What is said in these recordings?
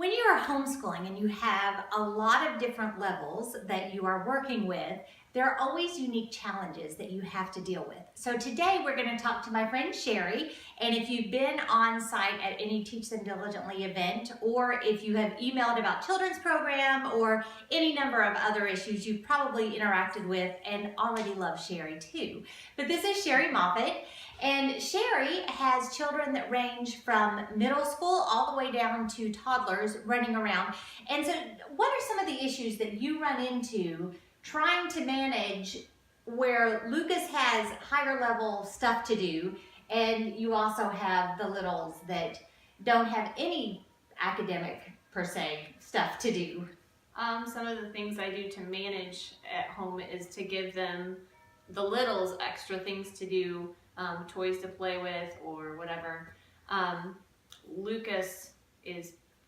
When you are homeschooling and you have a lot of different levels that you are working with, there are always unique challenges that you have to deal with. So today we're going to talk to my friend Shari, and if you've been on site at any Teach Them Diligently event, or if you have emailed about children's program or any number of other issues you've probably interacted with and already love Shari too. But this is Shari Moffitt. And Shari has children that range from middle school all the way down to toddlers running around. And so what are some of the issues that you run into trying to manage where Lucas has higher level stuff to do and you also have the littles that don't have any academic per se stuff to do? Some of the things I do to manage at home is to give them, the littles, extra things to do, toys to play with or whatever. Lucas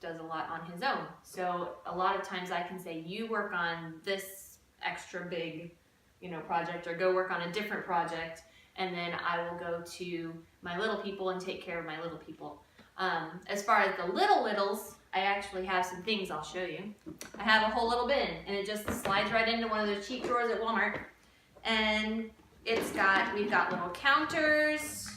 does a lot on his own. So a lot of times I can say, you work on this extra big, project, or go work on a different project, and then I will go to my little people and take care of my little people. As far as the littles, I actually have some things I'll show you. I have a whole little bin, and it just slides right into one of those cheap drawers at Walmart. And we've got little counters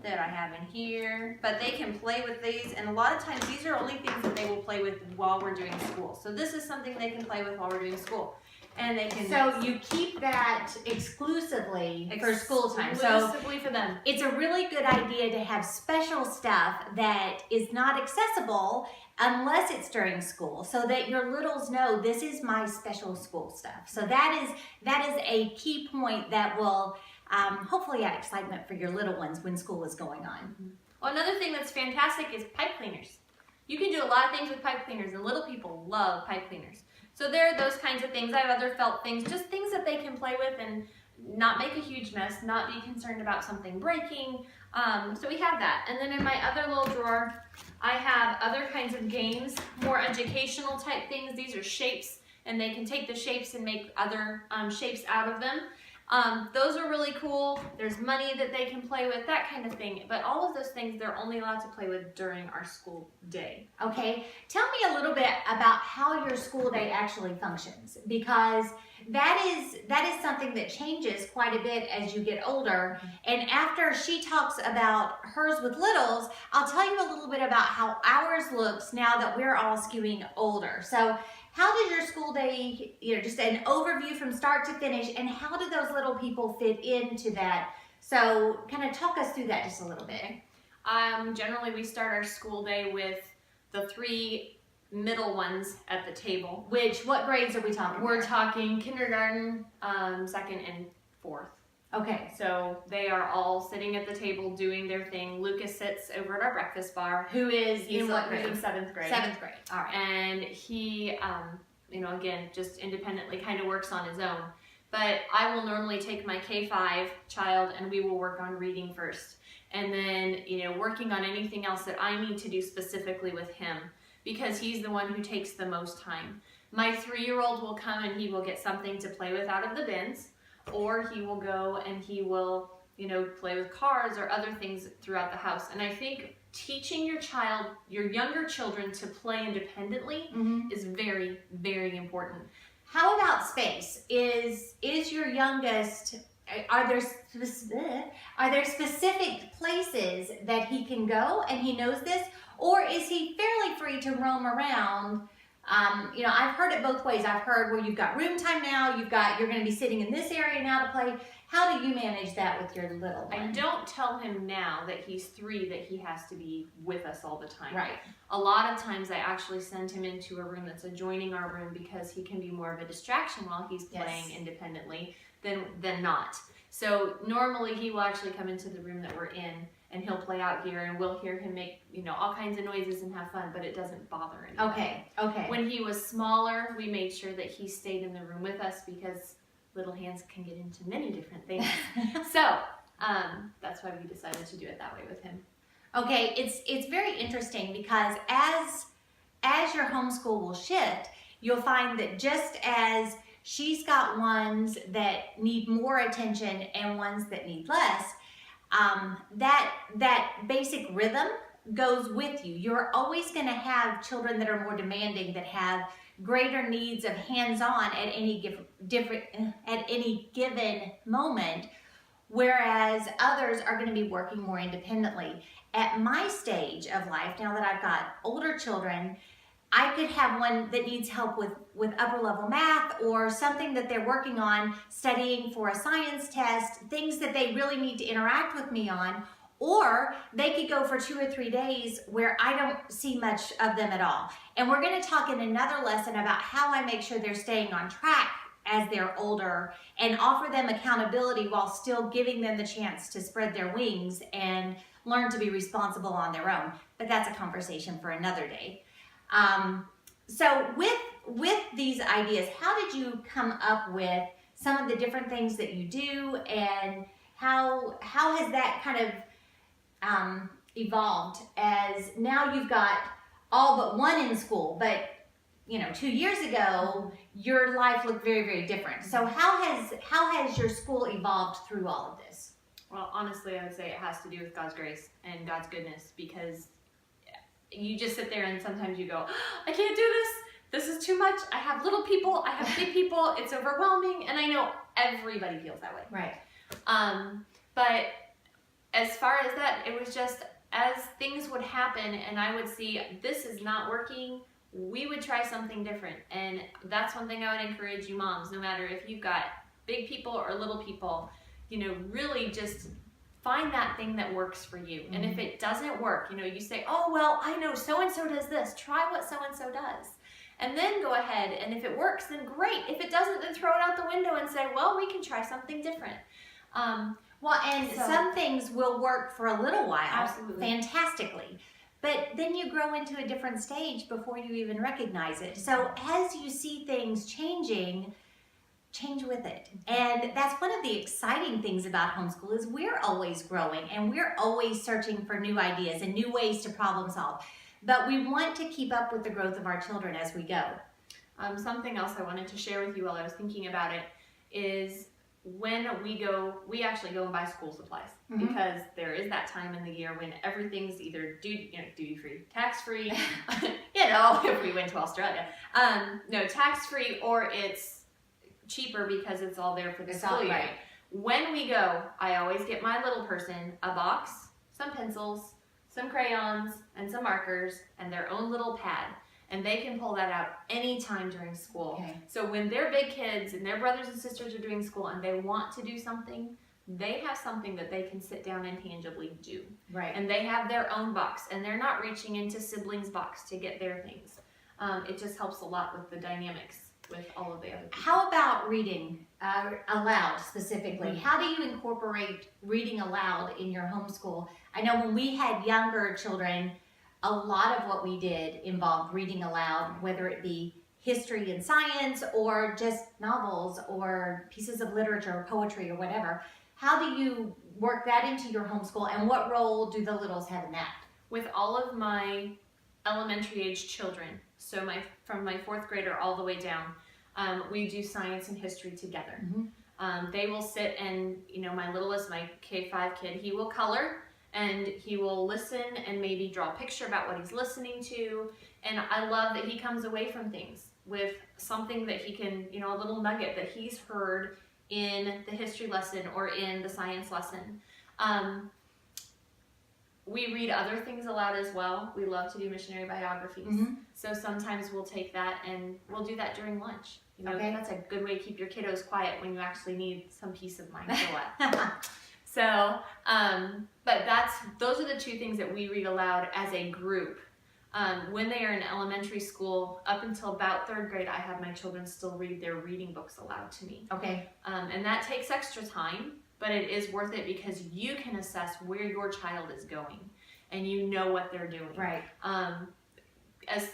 that I have in here, but they can play with these, and a lot of times these are only things that they will play with while we're doing school. So this is something they can play with while we're doing school. And they can. So you keep that exclusively for school time. So exclusively for them. It's a really good idea to have special stuff that is not accessible unless it's during school, so that your littles know this is my special school stuff. So that is a key point that will hopefully add excitement for your little ones when school is going on. Well, another thing that's fantastic is pipe cleaners. You can do a lot of things with pipe cleaners, and little people love pipe cleaners. So there are those kinds of things. I have other felt things, just things that they can play with and not make a huge mess, not be concerned about something breaking. So we have that. And then in my other little drawer, I have other kinds of games, more educational type things. These are shapes, and they can take the shapes and make other shapes out of them. Those are really cool. There's money that they can play with, that kind of thing. But all of those things, they're only allowed to play with during our school day. Okay, tell me a little bit about how your school day actually functions, because that is something that changes quite a bit as you get older. And after she talks about hers with littles, I'll tell you a little bit about how ours looks now that we're all skewing older. So how does your school day, just an overview from start to finish, and how do those little people fit into that? So kind of talk us through that just a little bit. Generally, we start our school day with the 3 middle ones at the table. What grades are we talking? We're talking kindergarten, 2nd and 4th. Okay. So they are all sitting at the table doing their thing. Lucas sits over at our breakfast bar. He's in what grade? in 7th grade. 7th grade. All right. And he, again, just independently kind of works on his own. But I will normally take my K5 child and we will work on reading first. And then, working on anything else that I need to do specifically with him, because he's the one who takes the most time. My 3-year-old will come and he will get something to play with out of the bins, or he will go and he will, play with cars or other things throughout the house. And I think teaching your younger children to play independently is very, very important. How about space? Is your youngest, are there specific places that he can go and he knows this, or is he fairly free to roam around? I've heard it both ways. I've heard where you've got room time now, you're going to be sitting in this area now to play. How do you manage that with your little one? I don't tell him now that he's 3 that he has to be with us all the time. Right. A lot of times I actually send him into a room that's adjoining our room because he can be more of a distraction while he's playing independently than not. So normally he will actually come into the room that we're in and he'll play out here and we'll hear him make, all kinds of noises and have fun, but it doesn't bother anyone. Okay. When he was smaller, we made sure that he stayed in the room with us because little hands can get into many different things. So that's why we decided to do it that way with him. Okay, it's very interesting because as your homeschool will shift, you'll find that just as she's got ones that need more attention and ones that need less, that basic rhythm goes with you. You're always going to have children that are more demanding, that have greater needs of hands-on at any given moment, whereas others are going to be working more independently. At my stage of life, now that I've got older children, I could have one that needs help with upper level math, or something that they're working on, studying for a science test, things that they really need to interact with me on, or they could go for 2 or 3 days where I don't see much of them at all. And we're going to talk in another lesson about how I make sure they're staying on track as they're older, and offer them accountability while still giving them the chance to spread their wings and learn to be responsible on their own. But that's a conversation for another day. So with these ideas, how did you come up with some of the different things that you do, and how has that kind of evolved, as now you've got all but one in school, but 2 years ago your life looked very, very different. So how has your school evolved through all of this? Well, honestly, I would say it has to do with God's grace and God's goodness, because you just sit there and sometimes you go, I can't do this. This is too much. I have little people. I have big people. It's overwhelming. And I know everybody feels that way. Right. But as far as that, it was just as things would happen and I would see this is not working, we would try something different. And that's one thing I would encourage you moms, no matter if you've got big people or little people, really just find that thing that works for you. Mm-hmm. And if it doesn't work, you say, oh, well, I know so-and-so does this. Try what so-and-so does. And then go ahead, and if it works, then great. If it doesn't, then throw it out the window and say, well, we can try something different. Some things will work for a little while. Absolutely. Fantastically. But then you grow into a different stage before you even recognize it. So as you see things changing, change with it. And that's one of the exciting things about homeschool, is we're always growing and we're always searching for new ideas and new ways to problem solve. But we want to keep up with the growth of our children as we go. Something else I wanted to share with you while I was thinking about it is when we actually go and buy school supplies. Mm-hmm. Because there is that time in the year when everything's either duty-free, tax-free, if we went to Australia. Tax-free, or it's cheaper because it's all there for the school year. Right. When we go, I always get my little person a box, some pencils, some crayons, and some markers, and their own little pad. And they can pull that out anytime during school. Okay. So when their big kids and their brothers and sisters are doing school and they want to do something, they have something that they can sit down and tangibly do. Right. And they have their own box, and they're not reaching into siblings' box to get their things. It just helps a lot with the dynamics with all of the other people. How about reading aloud specifically? Mm-hmm. How do you incorporate reading aloud in your homeschool? I know when we had younger children, a lot of what we did involved reading aloud, whether it be history and science or just novels or pieces of literature or poetry or whatever. How do you work that into your homeschool, and what role do the littles have in that? With all of my elementary age children, so from my 4th grader all the way down, we do science and history together. Mm-hmm. They will sit and, my littlest, my K5 kid, he will color and he will listen and maybe draw a picture about what he's listening to. And I love that he comes away from things with something that he can, a little nugget that he's heard in the history lesson or in the science lesson. We read other things aloud as well. We love to do missionary biographies. Mm-hmm. So sometimes we'll take that and we'll do that during lunch. Okay. That's a good way to keep your kiddos quiet when you actually need some peace of mind for what. So, but those are the 2 things that we read aloud as a group. When they are in elementary school, up until about 3rd grade, I have my children still read their reading books aloud to me. Okay. And that takes extra time, but it is worth it because you can assess where your child is going and you know what they're doing. Right. As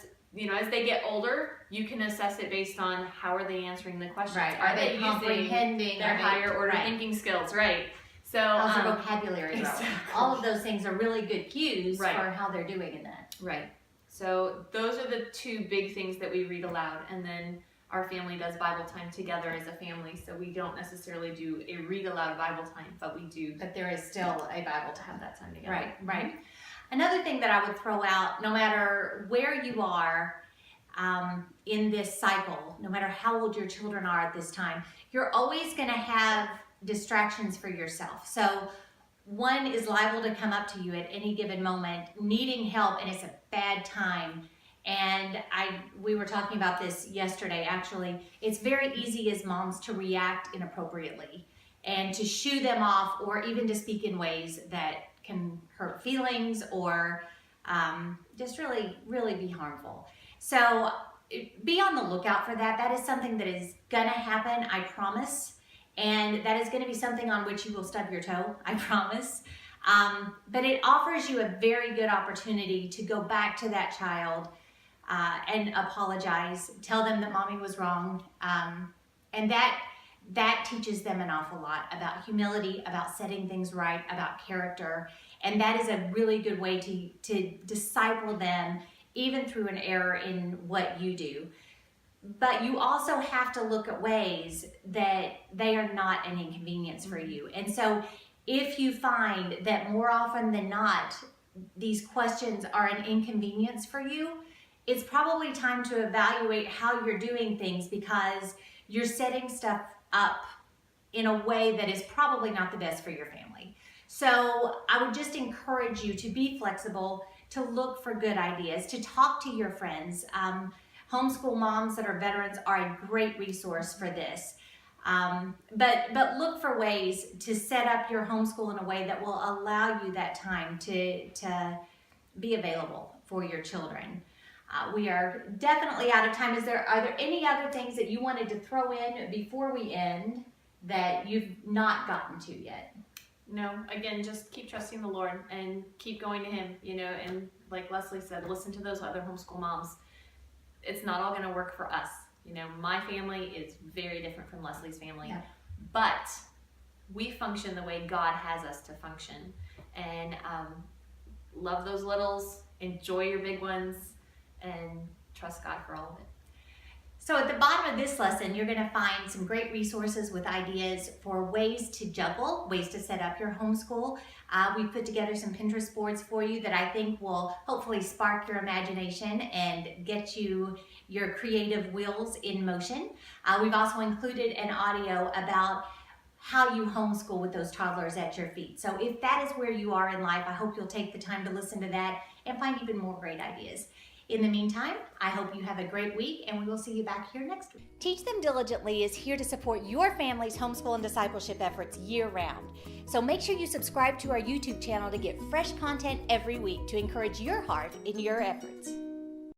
they get older, you can assess it based on how are they answering the questions. Right. Are they comprehending their higher order thinking skills? Right. So how's their vocabulary growing? Exactly. All of those things are really good cues for how they're doing in that. Right. So those are the 2 big things that we read aloud, and then our family does Bible time together as a family. So we don't necessarily do a read aloud Bible time, but we do. But there is still a Bible time. Have that time together. Right. Right. Another thing that I would throw out, no matter where you are in this cycle, no matter how old your children are at this time, you're always going to have distractions for yourself. So one is liable to come up to you at any given moment needing help, and it's a bad time. And we were talking about this yesterday, actually. It's very easy as moms to react inappropriately and to shoo them off, or even to speak in ways that can hurt feelings, or just really, really be harmful. So be on the lookout for that. That is something that is gonna happen, I promise. And that is gonna be something on which you will stub your toe, I promise. But it offers you a very good opportunity to go back to that child and apologize, tell them that mommy was wrong. And that teaches them an awful lot about humility, about setting things right, about character. And that is a really good way to disciple them, even through an error in what you do. But you also have to look at ways that they are not an inconvenience for you. And so if you find that more often than not, these questions are an inconvenience for you, it's probably time to evaluate how you're doing things, because you're setting stuff up in a way that is probably not the best for your family. So I would just encourage you to be flexible, to look for good ideas, to talk to your friends. Homeschool moms that are veterans are a great resource for this. But look for ways to set up your homeschool in a way that will allow you that time to be available for your children. We are definitely out of time. Are there any other things that you wanted to throw in before we end that you've not gotten to yet? No, again, just keep trusting the Lord and keep going to Him, and like Leslie said, listen to those other homeschool moms. It's not all going to work for us. My family is very different from Leslie's family, Yeah. But we function the way God has us to function. And love those littles, enjoy your big ones, and trust God for all of it. So at the bottom of this lesson, you're going to find some great resources with ideas for ways to juggle, ways to set up your homeschool. We put together some Pinterest boards for you that I think will hopefully spark your imagination and get your creative wheels in motion. We've also included an audio about how you homeschool with those toddlers at your feet. So if that is where you are in life, I hope you'll take the time to listen to that and find even more great ideas. In the meantime, I hope you have a great week, and we will see you back here next week. Teach Them Diligently is here to support your family's homeschool and discipleship efforts year-round. So make sure you subscribe to our YouTube channel to get fresh content every week to encourage your heart in your efforts.